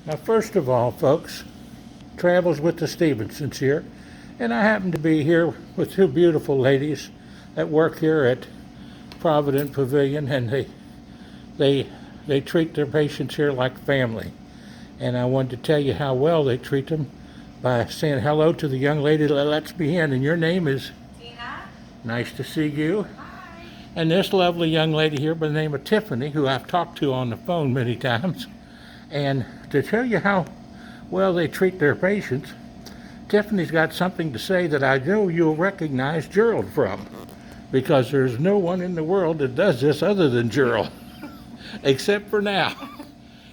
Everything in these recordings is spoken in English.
Now, first of all, folks, Travels with the Stephensons here, and I happen to be here with two beautiful ladies that work here at Provident Pavilion, and they treat their patients here like family. And I wanted to tell you how well they treat them by saying hello to the young lady that lets me in. And your name is? Tina. Nice to see you. Hi. And this lovely young lady here by the name of Tiffany, who I've talked to on the phone many times. And to tell you how well they treat their patients, Tiffany's got something to say that I know you'll recognize Gerald from, because there's no one in the world that does this other than Gerald, except for now.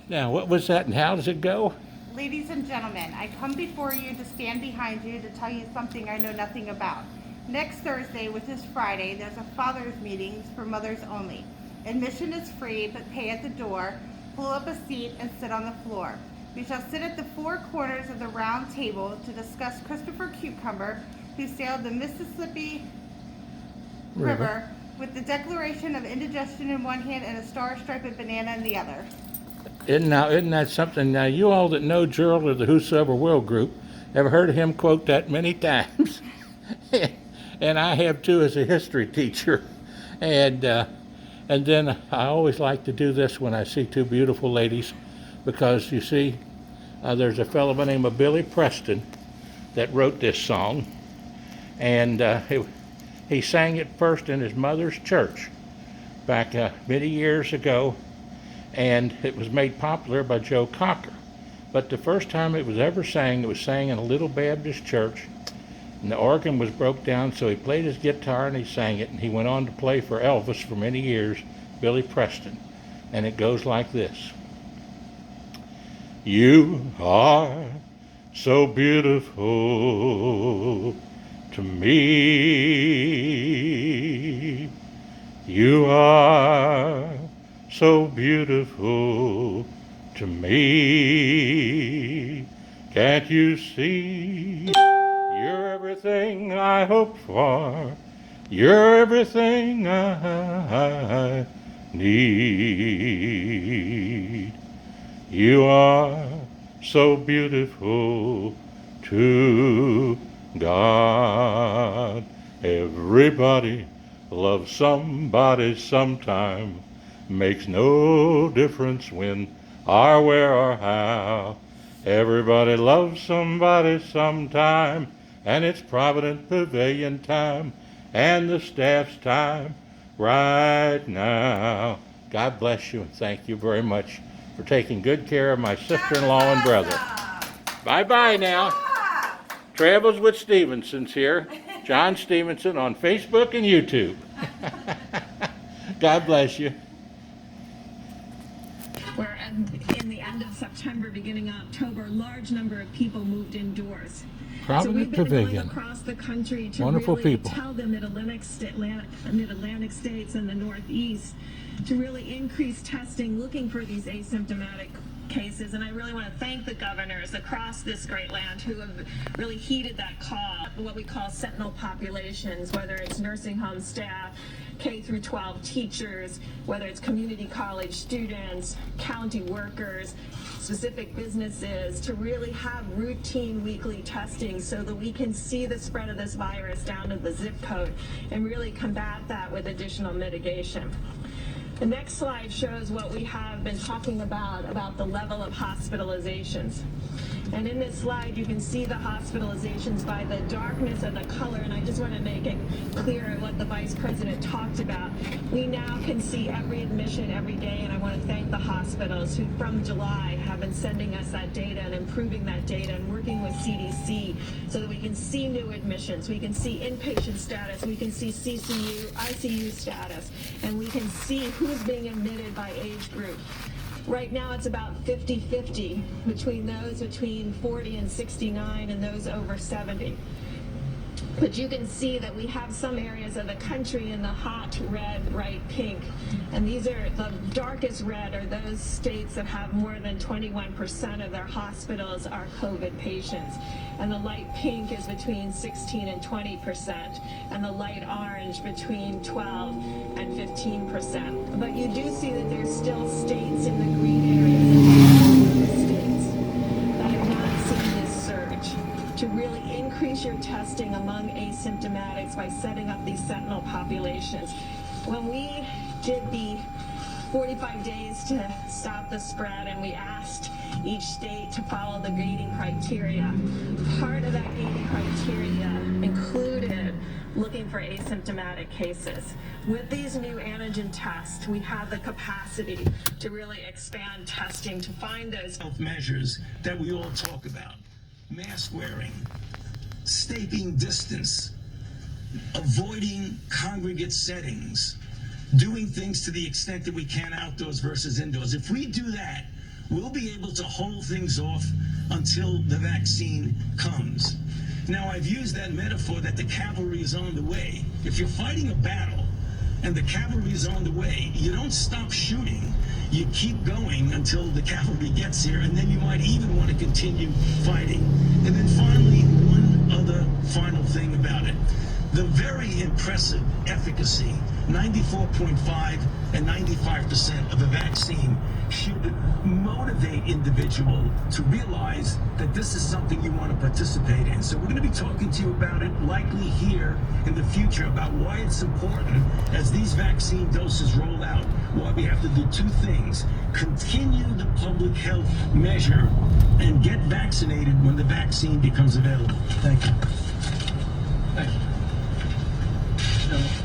Now, what was that and how does it go? Ladies and gentlemen, I come before you to stand behind you to tell you something I know nothing about. Next Thursday, which is Friday, there's a father's meeting for mothers only. Admission is free, but pay at the door. Pull up a seat and sit on the floor. We shall sit at the four corners of the round table to discuss Christopher Cucumber, who sailed the Mississippi River with the Declaration of Indigestion in one hand and a star-striped banana in the other. Isn't that something? Now, you all that know Gerald or the Whosoever Will group have heard him quote that many times. And I have too as a history teacher. And then I always like to do this when I see two beautiful ladies, because you see, there's a fellow by the name of Billy Preston that wrote this song, and he sang it first in his mother's church back many years ago, and it was made popular by Joe Cocker. But the first time it was ever sang, it was sang in a little Baptist church, and the organ was broke down, so he played his guitar and he sang it, and he went on to play for Elvis for many years, Billy Preston. And it goes like this. You are so beautiful to me. You are so beautiful to me. Can't you see? You're everything I hope for. You're everything I need. You are so beautiful to God. Everybody loves somebody sometime. Makes no difference when or where or how. Everybody loves somebody sometime, and it's Provident Pavilion time, and the staff's time right now. God bless you, and thank you very much for taking good care of my sister-in-law and brother. Bye-bye now. Travels with Stephensons here. John Stephenson on Facebook and YouTube. God bless you. Where in the end of September, beginning of October, a large number of people moved indoors. Provident Pavilion. Going across the country to Wonderful really people. tell the mid-Atlantic states and the Northeast to really increase testing, looking for these asymptomatic cases. And I really want to thank the governors across this great land who have really heeded that call, what we call sentinel populations, whether it's nursing home staff, K through 12 teachers, whether it's community college students, county workers, specific businesses, to really have routine weekly testing so that we can see the spread of this virus down to the zip code and really combat that with additional mitigation. The next slide shows what we have been talking about the level of hospitalizations. And in this slide, you can see the hospitalizations by the darkness of the color, and I just want to make it clear what the Vice President talked about. We now can see every admission every day, and I want to thank the hospitals who from July have been sending us that data and improving that data and working with CDC so that we can see new admissions, we can see inpatient status, we can see CCU, ICU status, and we can see who's being admitted by age group. Right now it's about 50-50 between those between 40 and 69 and those over 70. But you can see that we have some areas of the country in the hot red, bright pink. And these are the darkest red are those states that have more than 21% of their hospitals are COVID patients. And the light pink is between 16 and 20%. And the light orange between 12 and 15%. But you do see that there's still states in the green areas. States. among asymptomatics by setting up these sentinel populations. When we did the 45 days to stop the spread, and we asked each state to follow the gating criteria, part of that gating criteria included looking for asymptomatic cases. With these new antigen tests, we have the capacity to really expand testing to find those health measures that we all talk about. Mask wearing, staying distance, avoiding congregate settings, doing things to the extent that we can outdoors versus indoors. If we do that, we'll be able to hold things off until the vaccine comes. Now, I've used that metaphor that the cavalry is on the way. If you're fighting a battle and the cavalry is on the way, you don't stop shooting. You keep going until the cavalry gets here, and then you might even want to continue fighting. And then finally, one other final thing about it. The very impressive efficacy, 94.5 and 95% of the vaccine, should motivate individual to realize that this is something you want to participate in. So we're going to be talking to you about it likely here in the future, about why it's important as these vaccine doses roll out, why we have to do two things: continue the public health measure and get vaccinated when the vaccine becomes available. Thank you. Thank you. No.